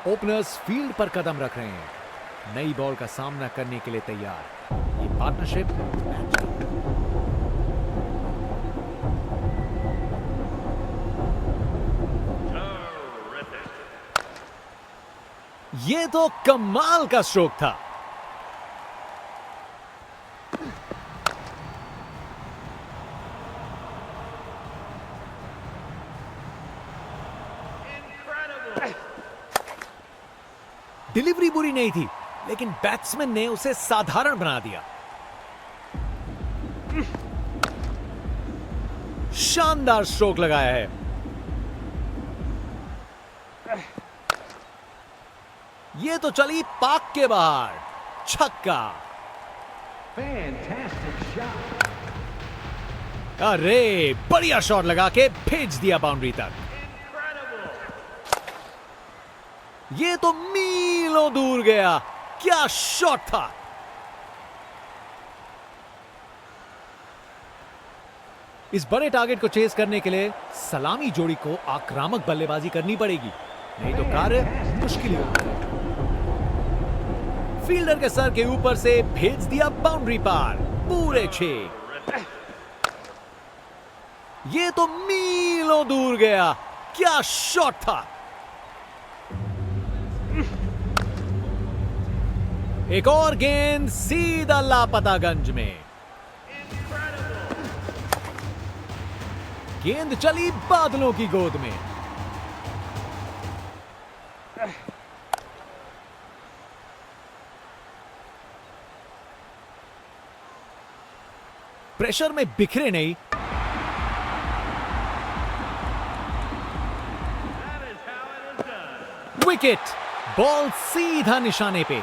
Openers field पर कदम रख रहे हैं, नई बॉल का सामना करने के लिए तैयार। ये पार्टनरशिप ये तो कमाल का स्ट्रोक था। डिलीवरी बुरी नहीं थी, लेकिन बैट्समैन ने उसे साधारण बना दिया। शानदार स्ट्रोक लगाया है। ये तो चली पाक के बाहर, छक्का। अरे बढ़िया शॉट लगा के भेज दिया बाउंड्री तक। ये तो मीलों दूर गया, क्या शॉट था। इस बड़े टारगेट को चेस करने के लिए सलामी जोड़ी को आक्रामक बल्लेबाजी करनी पड़ेगी, नहीं तो कार्य मुश्किल होगा। फील्डर के सर के ऊपर से भेज दिया बाउंड्री पार, पूरे 6। ये तो मीलों दूर गया, क्या शॉट था। एक और गेंद सीधा लापतागंज में। गेंद चली बादलों की गोद में। प्रेशर में बिखरे नहीं। विकेट, बॉल सीधा निशाने पे।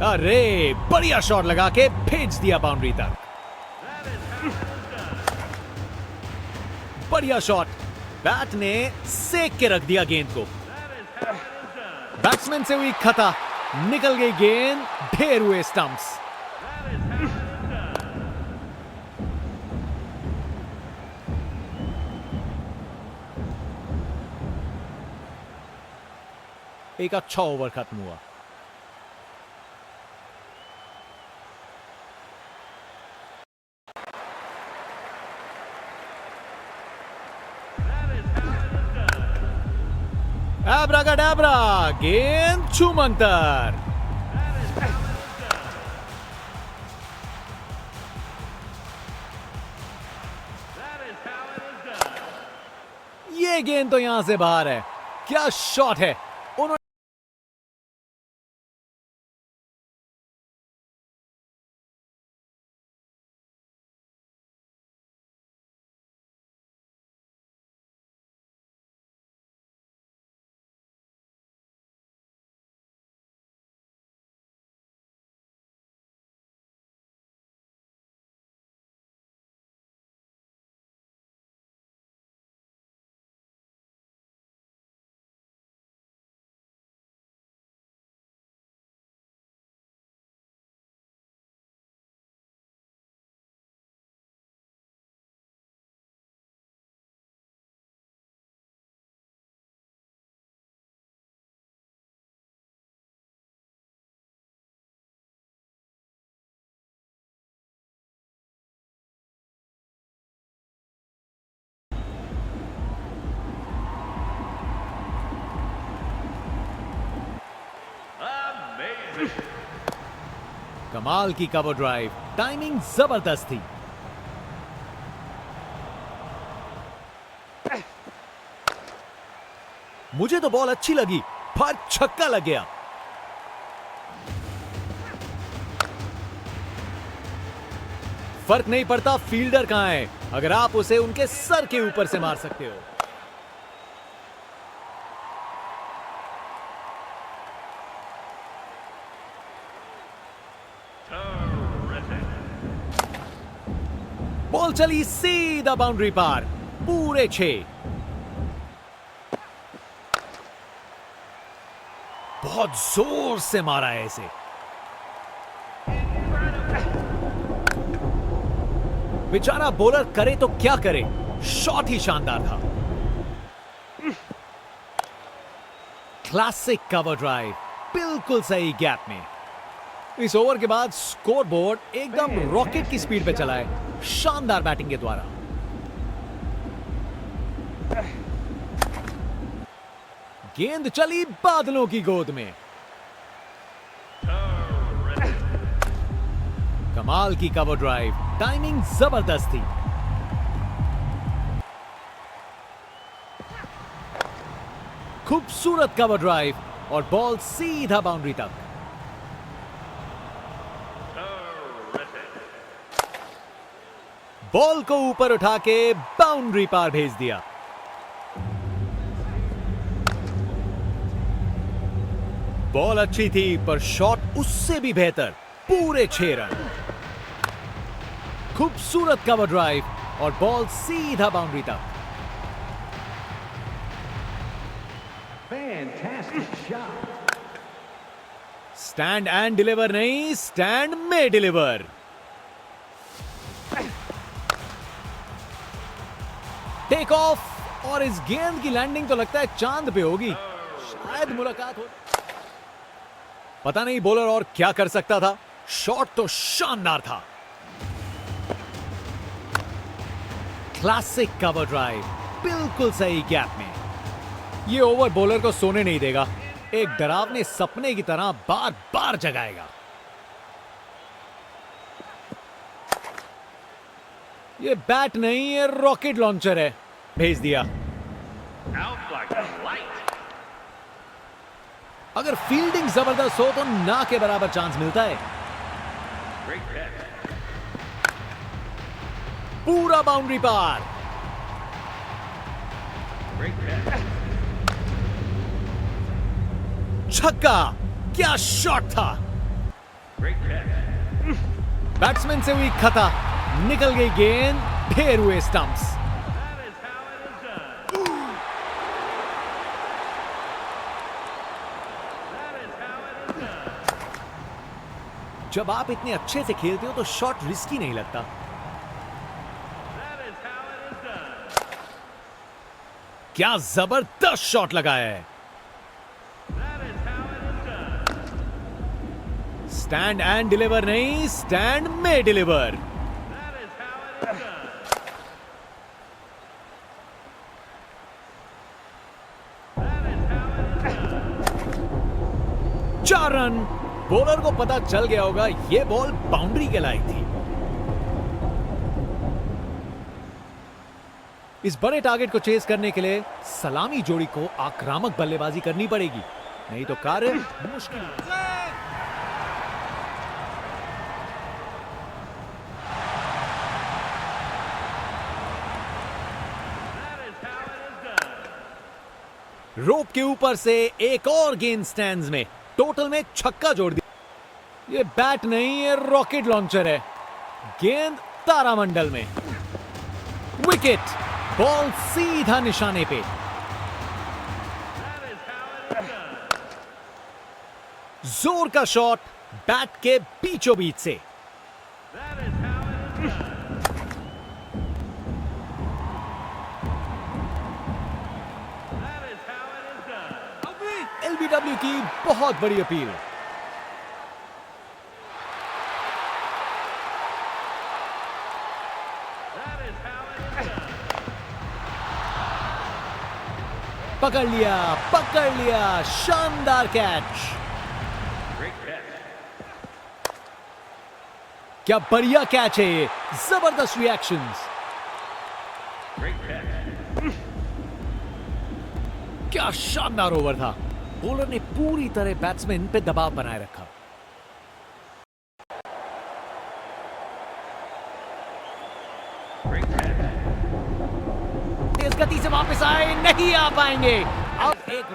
अरे बढ़िया शॉट लगा के भेज दिया बाउंड्री तक। बढ़िया शॉट, बैट ने सेक के रख दिया गेंद को। बैट्समैन से हुई खता, निकल गई गेंद, ढेर हुए स्टंप्स। एक अच्छा ओवर खत्म हुआ। एब्राकाडाब्रा, गेंद छूमंतर। ये गेंद तो यहां से बाहर है, क्या शॉट है। उन्होंने कमाल की कवर ड्राइव, टाइमिंग जबरदस्त थी। मुझे तो बॉल अच्छी लगी, पर छक्का लग गया। फर्क नहीं पड़ता फील्डर कहां है, अगर आप उसे उनके सर के ऊपर से मार सकते हो। बॉल चली सीधा बाउंड्री पार, पूरे 6। बहुत जोर से मारा है इसे। बेचारा बॉलर करे तो क्या करे, शॉट ही शानदार था। क्लासिक कवर ड्राइव, बिल्कुल सही गैप में। इस ओवर के बाद स्कोर बोर्ड एकदम रॉकेट की स्पीड पे चला है, शानदार बैटिंग के द्वारा। गेंद चली बादलों की गोद में। कमाल की कवर ड्राइव, टाइमिंग जबरदस्त थी। खूबसूरत कवर ड्राइव और बॉल सीधा बाउंड्री तक। बॉल को ऊपर उठा के बाउंड्री पार भेज दिया। बॉल अच्छी थी पर शॉट उससे भी बेहतर, पूरे 6 रन। खूबसूरत कवर ड्राइव और बॉल सीधा बाउंड्री तक। स्टैंड एंड डिलीवर नहीं, स्टैंड में डिलीवर। टेक ऑफ और इस गेंद की लैंडिंग तो लगता है चांद पे होगी, शायद मुलाकात हो। पता नहीं बॉलर और क्या कर सकता था, शॉट तो शानदार था। क्लासिक कवर ड्राइव, बिल्कुल सही गैप में। ये ओवर बॉलर को सोने नहीं देगा, एक डरावने सपने की तरह बार बार जगाएगा। ये बैट नहीं, ये रॉकेट लॉन्चर है, भेज दिया। अगर फील्डिंग जबरदस्त हो तो ना के बराबर चांस मिलता है। पूरा बाउंड्री पार। छक्का, क्या शॉट था। बैट्समैन से हुई खता, निकल गई गेंद, ढेर हुए स्टंप्स। जब आप इतने अच्छे से खेलते हो तो शॉट रिस्की नहीं लगता। क्या जबरदस्त शॉट लगाया है। स्टैंड एंड डिलीवर नहीं, स्टैंड में डिलीवर। चार रन। बॉलर को पता चल गया होगा यह बॉल बाउंड्री के लायक थी। इस बड़े टारगेट को चेस करने के लिए सलामी जोड़ी को आक्रामक बल्लेबाजी करनी पड़ेगी, नहीं तो कार्य मुश्किल। रोप के ऊपर से एक और गेंद स्टैंड्स में, टोटल में छक्का जोड़ दिया। ये बैट नहीं, ये रॉकेट लॉन्चर है, गेंद तारामंडल में। विकेट, बॉल सीधा निशाने पे। जोर का शॉट बैट के बीचों बीच से। एलबीडब्ल्यू की बहुत बड़ी अपील। पकड़ लिया, शानदार कैच। क्या बढ़िया कैच है ये, जबरदस्त रिएक्शंस। क्या शानदार ओवर था। बॉलर ने पूरी तरह बैट्समैन पे दबाव बनाए रखा। तेज गति से वापस आए, नहीं आ पाएंगे। अब एक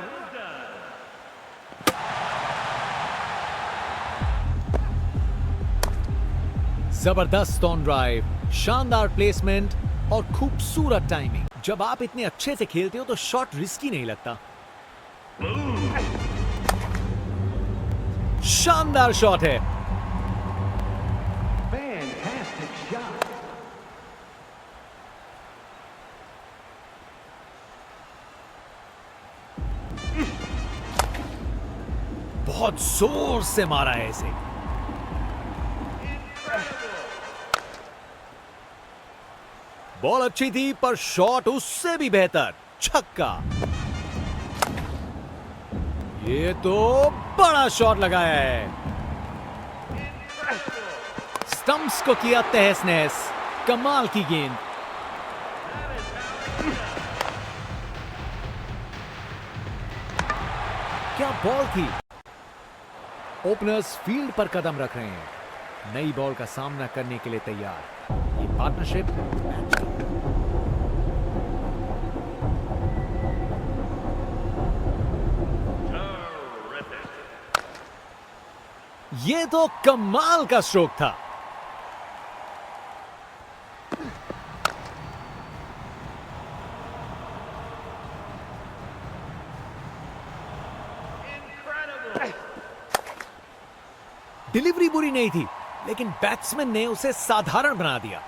जबरदस्त ऑन ड्राइव, शानदार प्लेसमेंट और खूबसूरत टाइमिंग। जब आप इतने अच्छे से खेलते हो तो शॉट रिस्की नहीं लगता। शानदार शॉट है। Fantastic shot. बहुत जोर से मारा है इसे। बॉल अच्छी थी पर शॉट उससे भी बेहतर, छक्का। ये तो बड़ा शॉट लगाया है। स्टंप्स को किया तहस नहस। कमाल की गेंद। क्या बॉल थी। ओपनर्स फील्ड पर कदम रख रहे हैं, नई बॉल का सामना करने के लिए तैयार। ये पार्टनरशिप मैच की। ये तो कमाल का स्ट्रोक था। डिलीवरी बुरी नहीं थी, लेकिन बैट्समैन ने उसे साधारण बना दिया।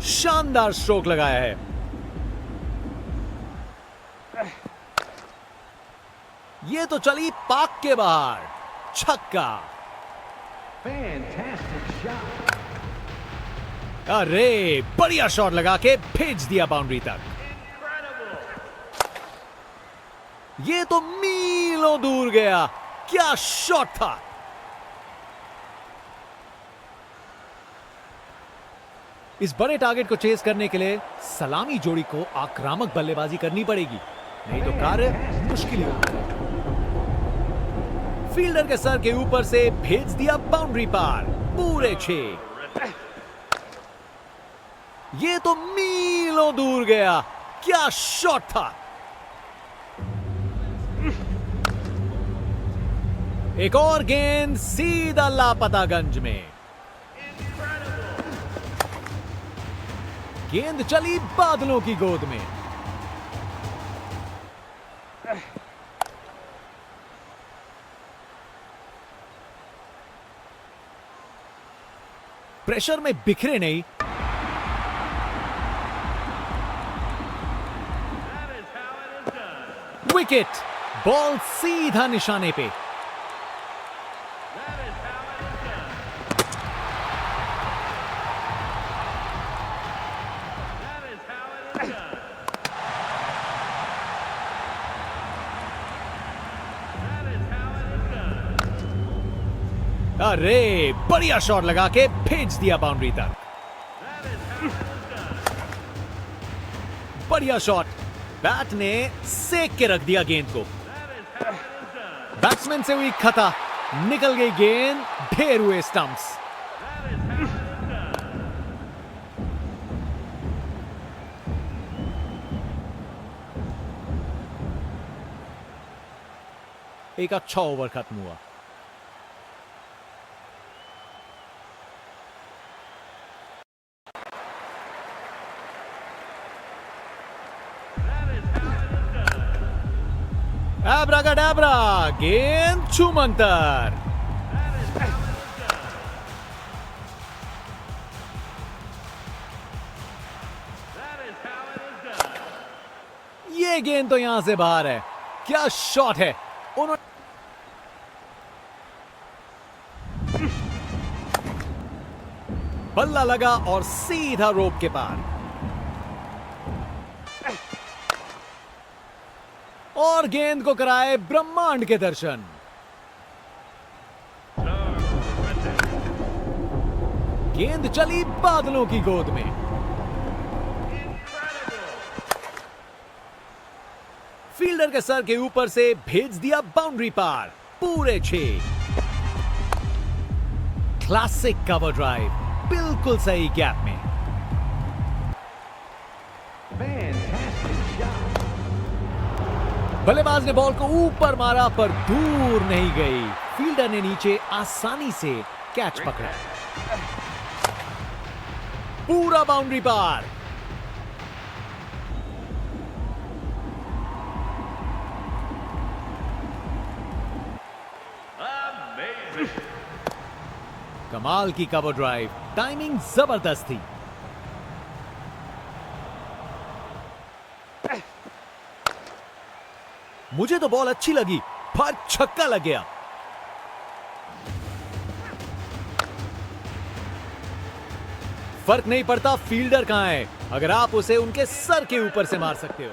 शानदार स्ट्रोक लगाया है। ये तो चली पाक के बाहर, छक्का। Fantastic shot. अरे बढ़िया शॉट लगा के भेज दिया बाउंड्री तक। ये तो मीलों दूर गया। क्या शॉट था। इस बड़े टारगेट को चेस करने के लिए सलामी जोड़ी को आक्रामक बल्लेबाजी करनी पड़ेगी, नहीं तो कार्य मुश्किल ही होगा। फील्डर के सर के ऊपर से भेज दिया बाउंड्री पार, पूरे 6। ये तो मीलों दूर गया। क्या शॉट था। एक और गेंद सीधा लापतागंज में। गेंद चली बादलों की गोद में। प्रेशर में बिखरे नहीं। विकेट। बॉल सीधा निशाने पे। अरे बढ़िया शॉट लगा के भेज दिया बाउंड्री तक। बढ़िया शॉट। बैट ने सेक के रख दिया गेंद को। बैट्समैन से हुई खता, निकल गई गेंद, ढेर हुए स्टंप्स। एक अच्छा ओवर खत्म हुआ। एब्राकाडाब्रा, गेंद छूमंतर। ये गेंद तो यहां से बाहर है। क्या शॉट है। उन्होंने बल्ला लगा और सीधा रोप के पार। और गेंद को कराए ब्रह्मांड के दर्शन। गेंद चली बादलों की गोद में। फील्डर के सर के ऊपर से भेज दिया बाउंड्री पार, पूरे 6। क्लासिक कवर ड्राइव, बिल्कुल सही गैप में। बल्लेबाज ने बॉल को ऊपर मारा पर दूर नहीं गई। फील्डर ने नीचे आसानी से कैच पकड़ा। पूरा बाउंड्री पार। कमाल की कवर ड्राइव, टाइमिंग जबरदस्त थी। मुझे तो बॉल अच्छी लगी पर छक्का लग गया। फर्क नहीं पड़ता फील्डर कहां है, अगर आप उसे उनके सर के ऊपर से मार सकते हो।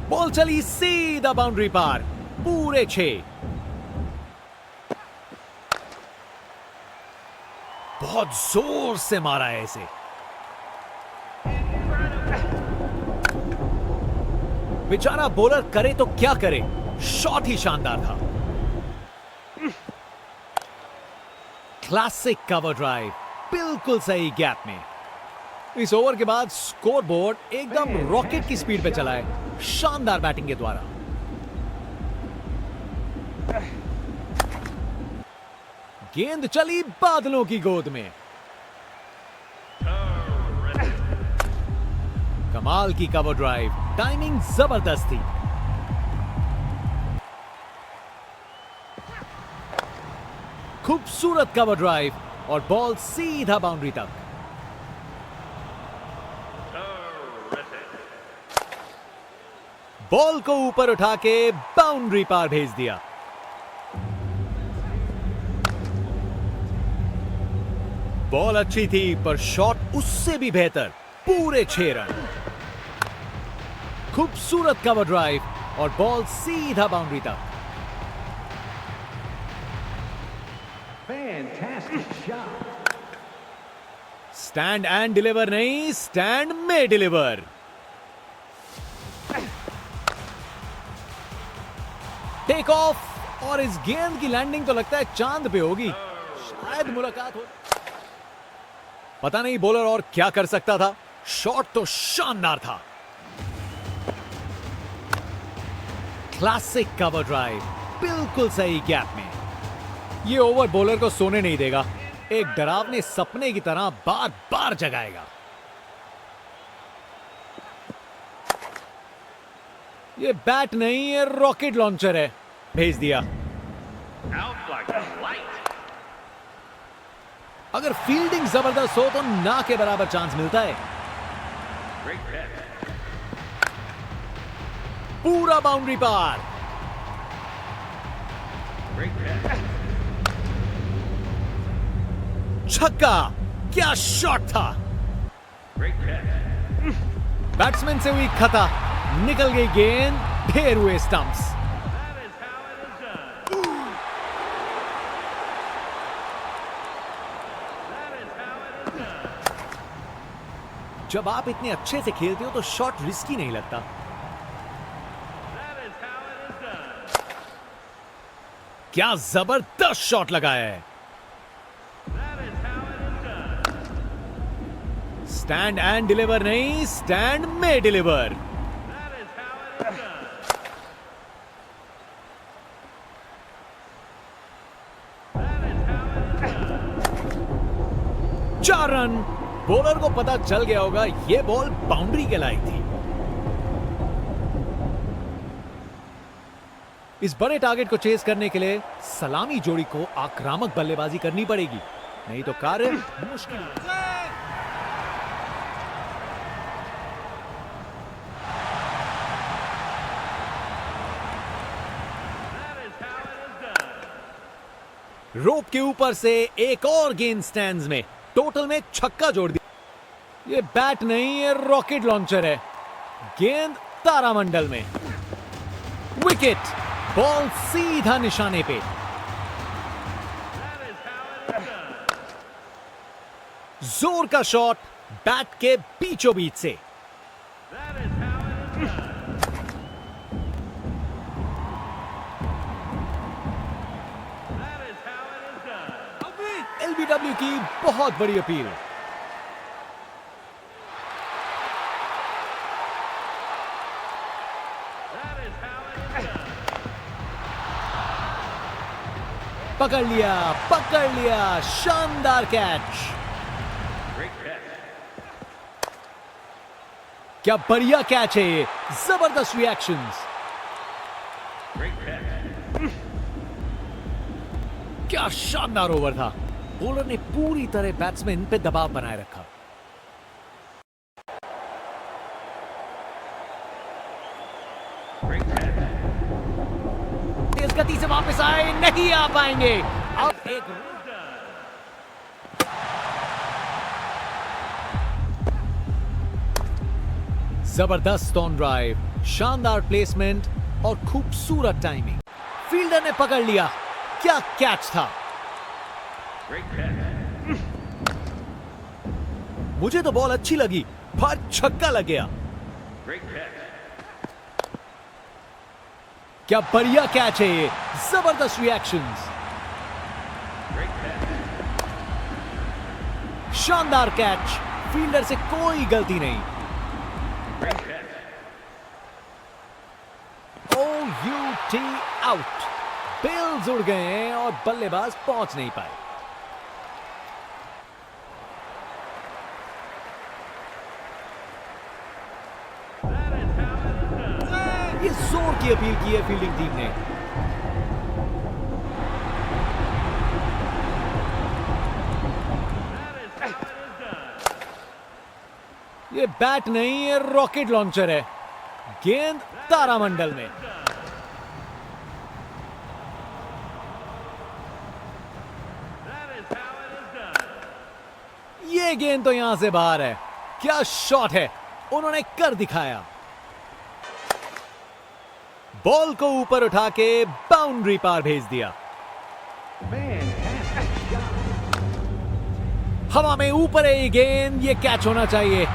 बॉल चली सीधा बाउंड्री पार, पूरे 6। बहुत जोर से मारा है इसे। बेचारा बॉलर करे तो क्या करे, शॉट ही शानदार था। क्लासिक कवर ड्राइव, बिल्कुल सही गैप में। इस ओवर के बाद स्कोर बोर्ड एकदम रॉकेट की स्पीड पे चला है, शानदार बैटिंग के द्वारा। गेंद चली बादलों की गोद में। कमाल की कवर ड्राइव, टाइमिंग जबरदस्त थी। खूबसूरत कवर ड्राइव और बॉल सीधा बाउंड्री तक। बॉल को ऊपर उठा के बाउंड्री पार भेज दिया। बॉल अच्छी थी पर शॉट उससे भी बेहतर, पूरे 6 रन। खूबसूरत कवर ड्राइव और बॉल सीधा बाउंड्री तक। Fantastic shot. Stand and deliver नहीं, स्टैंड में डिलीवर। टेक ऑफ, और इस गेंद की लैंडिंग तो लगता है चांद पे होगी, शायद मुलाकात हो। पता नहीं बॉलर और क्या कर सकता था, शॉट तो शानदार था। क्लासिक कवर ड्राइव, बिल्कुल सही गैप में। ये ओवर बॉलर को सोने नहीं देगा, एक डरावने सपने की तरह बार बार जगाएगा। ये बैट नहीं, ये रॉकेट लॉन्चर है, भेज दिया। अगर फील्डिंग जबरदस्त हो तो ना के बराबर चांस मिलता है। पूरा बाउंड्री पार। छक्का, क्या शॉट था। बैट्समैन से हुई खता, निकल गई गेंद, ढेर हुए स्टंप्स। जब आप इतने अच्छे से खेलते हो तो शॉट रिस्की नहीं लगता। क्या जबरदस्त शॉट लगाया है। स्टैंड एंड डिलीवर नहीं, स्टैंड में डिलीवर। चार रन। बॉलर को पता चल गया होगा यह बॉल बाउंड्री के लायक थी। इस बड़े टारगेट को चेस करने के लिए सलामी जोड़ी को आक्रामक बल्लेबाजी करनी पड़ेगी, नहीं तो कार्य मुश्किल। रोप के ऊपर से एक और गेंद स्टैंड्स में, टोटल में छक्का जोड़ दिया। ये बैट नहीं, ये रॉकेट लॉन्चर है, गेंद तारामंडल में। विकेट, बॉल सीधा निशाने पे। जोर का शॉट, बैट के बीचों बीच से। एलबीडब्ल्यू की बहुत बड़ी अपील। पकड़ लिया, शानदार कैच। क्या बढ़िया कैच है ये, जबरदस्त रिएक्शंस। क्या शानदार ओवर था। बॉलर ने पूरी तरह बैट्समैन पे दबाव बनाए रखा। तेज गति से वापस आए, नहीं आ पाएंगे। अब एक जबरदस्त ऑन ड्राइव, शानदार प्लेसमेंट और खूबसूरत टाइमिंग। फील्डर ने पकड़ लिया। क्या कैच था। मुझे तो बॉल अच्छी लगी, पर छक्का लग गया। क्या बढ़िया कैच है ये, जबरदस्त रिएक्शंस। शानदार कैच, फील्डर से कोई गलती नहीं। OUT out. बेल्स उड़ गए हैं और बल्लेबाज पहुंच नहीं पाए। ये जोर की अपील की है फील्डिंग टीम ने। ये बैट नहीं, ये रॉकेट लॉन्चर है। गेंद तारामंडल में। ये गेंद तो यहां से बाहर है। क्या शॉट है, उन्होंने कर दिखाया। बॉल को ऊपर उठा के बाउंड्री पार भेज दिया। Fantastic shot. हवा में ऊपर है ये गेंद, ये कैच होना चाहिए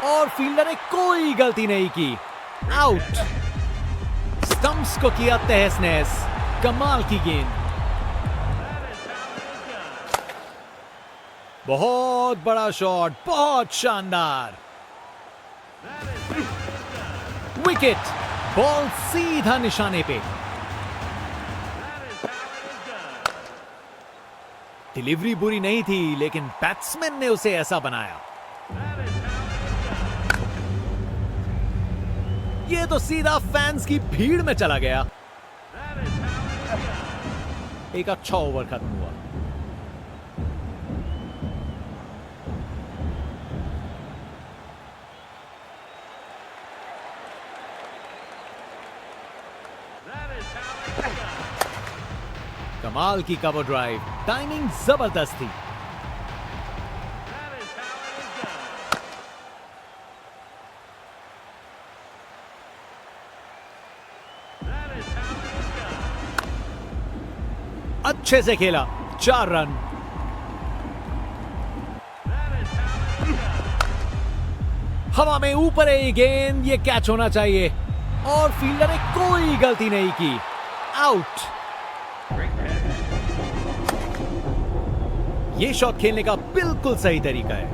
और फील्डर ने कोई गलती नहीं की। आउट। स्टंप्स को किया तहस नहस। कमाल की गेंद। बहुत बड़ा शॉट, बहुत शानदार। विकेट। बॉल सीधा निशाने पे। डिलीवरी बुरी नहीं थी, लेकिन बैट्समैन ने उसे ऐसा बनाया। ये तो सीधा फैंस की भीड़ में चला गया। एक अच्छा ओवर खत्म हुआ। कमाल की कवर ड्राइव, टाइमिंग जबरदस्त थी। अच्छे से खेला, 4 रन। हवा में ऊपर है ये गेंद, ये कैच होना चाहिए और फील्डर ने कोई गलती नहीं की। आउट। ये शॉट खेलने का बिल्कुल सही तरीका है।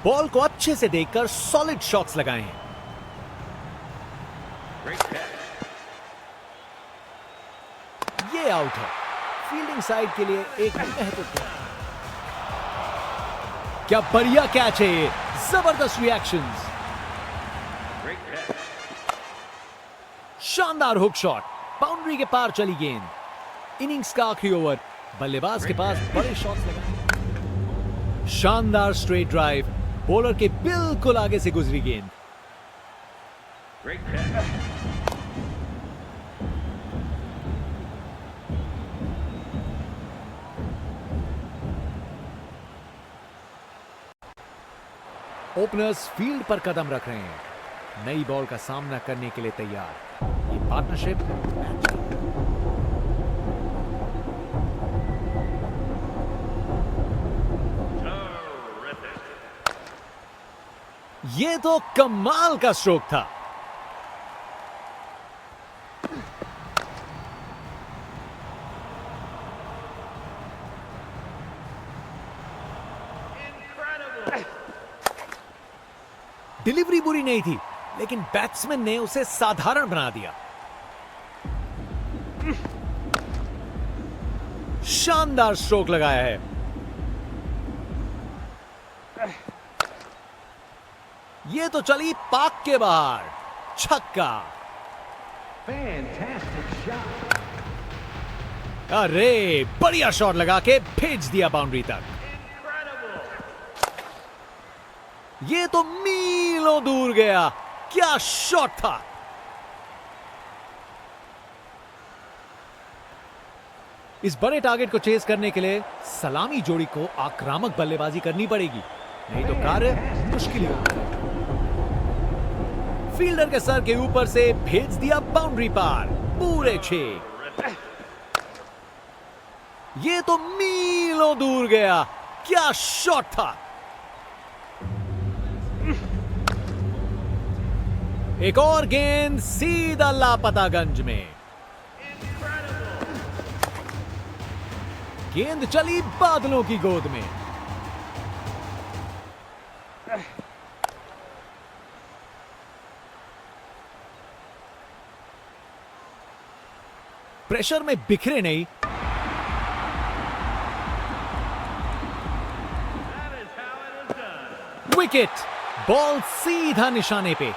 बॉल को अच्छे से देखकर सॉलिड शॉट्स लगाए हैं। ये आउट है। फील्डिंग साइड के लिए एक महत्वपूर्ण। क्या बढ़िया कैच है ये, जबरदस्त रिएक्शंस। शानदार हुक शॉट, बाउंड्री के पार चली गेंद। इनिंग्स का आखिरी ओवर, बल्लेबाज के पास बड़े शॉट्स लगाए। शानदार स्ट्रेट ड्राइव, बॉलर के बिल्कुल आगे से गुजरी गेंद। ओपनर्स फील्ड पर कदम रख रहे हैं, नई बॉल का सामना करने के लिए तैयार। ये पार्टनरशिप मैच। ये तो कमाल का स्ट्रोक था। डिलीवरी बुरी नहीं थी, लेकिन बैट्समैन ने उसे साधारण बना दिया। शानदार स्ट्रोक लगाया है। ये तो चली पाक के बाहर, छक्का। Fantastic shot. अरे बढ़िया शॉट लगा के भेज दिया बाउंड्री तक। ये तो मीलों दूर गया, क्या शॉट था। इस बड़े टारगेट को चेस करने के लिए सलामी जोड़ी को आक्रामक बल्लेबाजी करनी पड़ेगी, नहीं तो कार्य मुश्किल होगा। फील्डर के सर के ऊपर से भेज दिया बाउंड्री पार, पूरे 6। ये तो मीलों दूर गया, क्या शॉट था। एक और गेंद सीधा लापतागंज में। गेंद चली बादलों की गोद में। प्रेशर में बिखरे नहीं। विकेट, बॉल सीधा निशाने पे।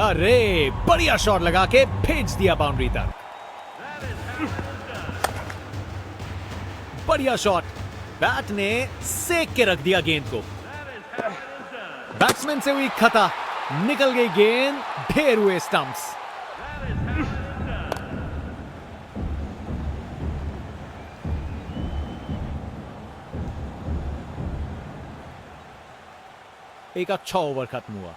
अरे बढ़िया शॉट लगा के भेज दिया बाउंड्री तक। बढ़िया शॉट, बैट ने सेक के रख दिया गेंद को। बैट्समैन से हुई खता, निकल गई गेंद, ढेर हुए स्टंप्स। एक अच्छा ओवर खत्म हुआ।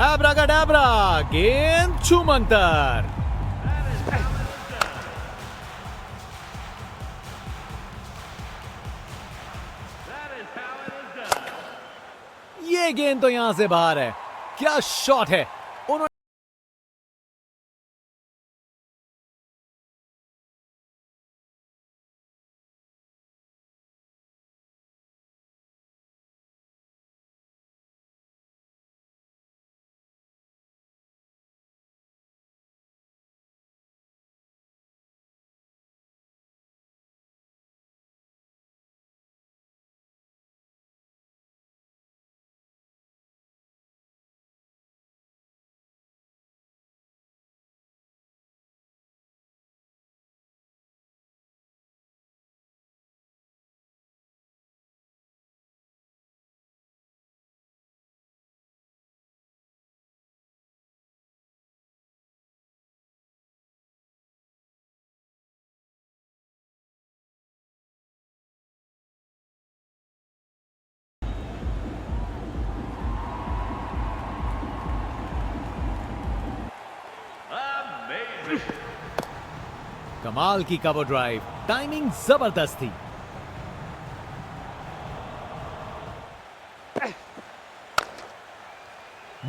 एब्राकाडाब्रा, गेंद छूमंतर। ये गेंद तो यहां से बाहर है, क्या शॉट है। उन्होंने कमाल की कवर ड्राइव, टाइमिंग जबरदस्त थी।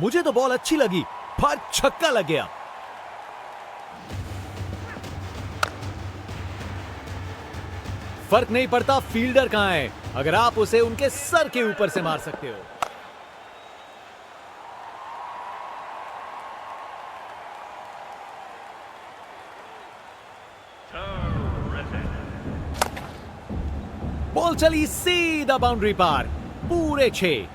मुझे तो बॉल अच्छी लगी, पर छक्का लग गया। फर्क नहीं पड़ता फील्डर कहां है, अगर आप उसे उनके सर के ऊपर से मार सकते हो। बॉल चली सीधा बाउंड्री पार, पूरे 6।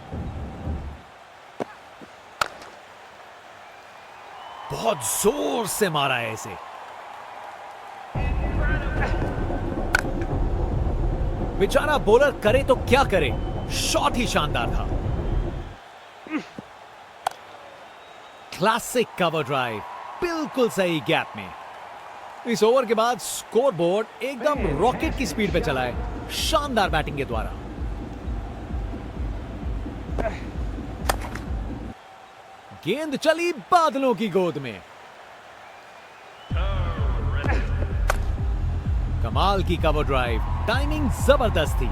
बहुत जोर से मारा है इसे। बेचारा बॉलर करे तो क्या करे, शॉट ही शानदार था। क्लासिक कवर ड्राइव, बिल्कुल सही गैप में। इस ओवर के बाद स्कोर बोर्ड एकदम रॉकेट की स्पीड पे चला है, शानदार बैटिंग के द्वारा। गेंद चली बादलों की गोद में। कमाल की कवर ड्राइव, टाइमिंग जबरदस्त थी।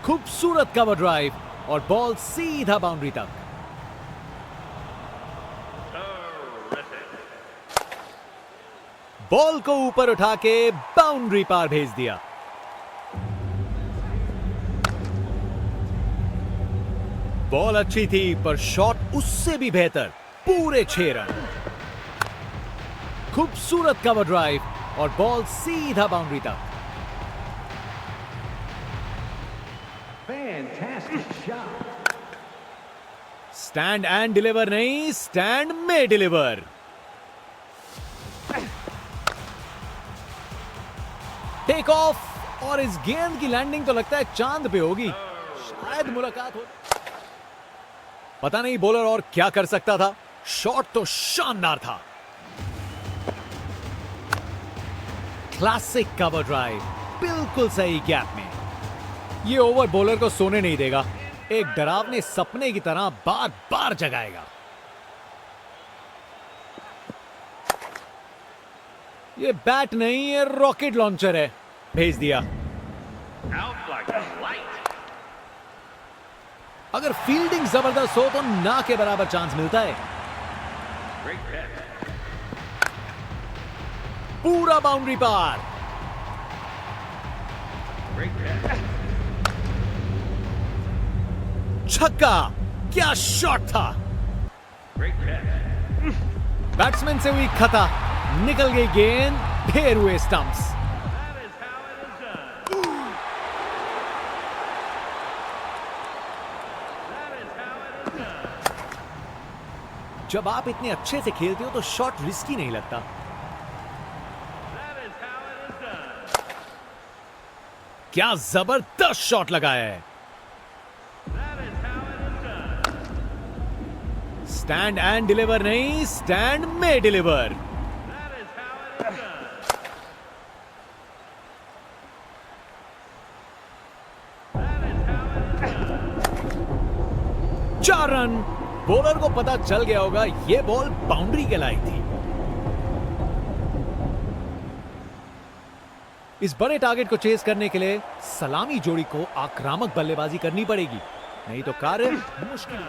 खूबसूरत कवर ड्राइव और बॉल सीधा बाउंड्री तक। बॉल को ऊपर उठा के बाउंड्री पार भेज दिया। बॉल अच्छी थी पर शॉट उससे भी बेहतर, पूरे 6 रन। खूबसूरत कवर ड्राइव और बॉल सीधा बाउंड्री तक। Fantastic shot. Stand and deliver नहीं, स्टैंड में डिलीवर। टेक ऑफ और इस गेंद की लैंडिंग तो लगता है चांद पे होगी। शायद मुलाकात हो, पता नहीं बॉलर और क्या कर सकता था। शॉट तो शानदार था। क्लासिक कवर ड्राइव, बिल्कुल सही गैप में। ये ओवर बॉलर को सोने नहीं देगा, एक डरावने सपने की तरह बार बार जगाएगा। ये बैट नहीं, ये रॉकेट लॉन्चर है। भेज दिया। अगर फील्डिंग जबरदस्त हो तो ना के बराबर चांस मिलता है। पूरा बाउंड्री पार। छक्का, क्या शॉट था। बैट्समैन से हुई खता, निकल गई गेंद, ढेर हुए स्टंप्स। जब आप इतने अच्छे से खेलते हो तो शॉट रिस्की नहीं लगता। क्या जबरदस्त शॉट लगाया है। स्टैंड एंड डिलीवर नहीं, स्टैंड में डिलीवर। चार रन। बॉलर को पता चल गया होगा यह बॉल बाउंड्री के लायक थी। इस बड़े टारगेट को चेस करने के लिए सलामी जोड़ी को आक्रामक बल्लेबाजी करनी पड़ेगी, नहीं तो कार्य मुश्किल।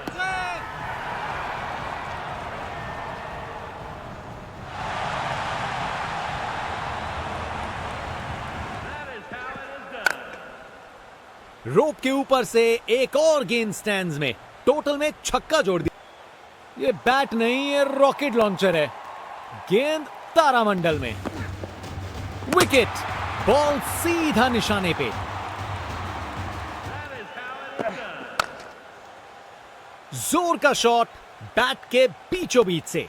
रोप के ऊपर से एक और गेंद स्टैंड्स में, टोटल में छक्का जोड़ दिया। ये बैट नहीं, ये रॉकेट लॉन्चर है। गेंद तारामंडल में, विकेट। बॉल सीधा निशाने पे। जोर का शॉट बैट के बीचों बीच से।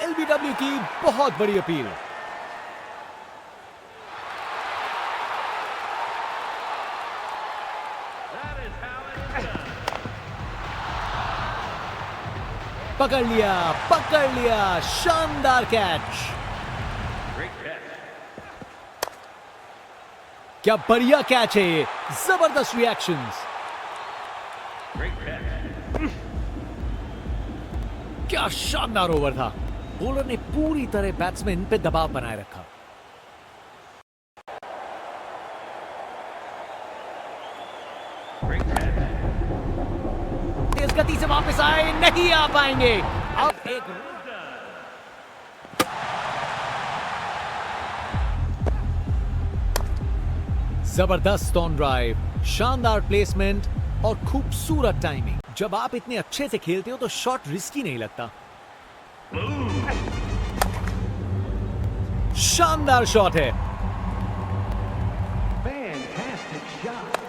एलबीडब्ल्यू की बहुत बड़ी अपील। पकड़ लिया, शानदार कैच। क्या बढ़िया कैच है ये, जबरदस्त रिएक्शंस। क्या शानदार ओवर था। बॉलर ने पूरी तरह बैट्समैन पे दबाव बनाए रखा। तेज गति से वापस आए, नहीं आ पाएंगे। अब एक जबरदस्त ऑन ड्राइव, शानदार प्लेसमेंट और खूबसूरत टाइमिंग। जब आप इतने अच्छे से खेलते हो तो शॉट रिस्की नहीं लगता। शानदार शॉट है। Fantastic shot.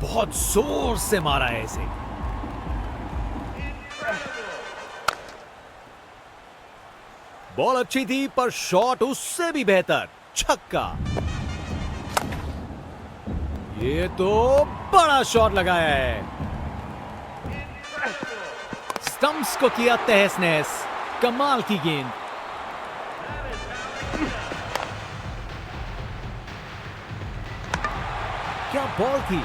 बहुत जोर से मारा है इसे। बॉल अच्छी थी पर शॉट उससे भी बेहतर, छक्का। ये तो बड़ा शॉट लगाया है। स्टंप स्टंप्स को किया तहस नहस। कमाल की गेंद। क्या बॉल थी।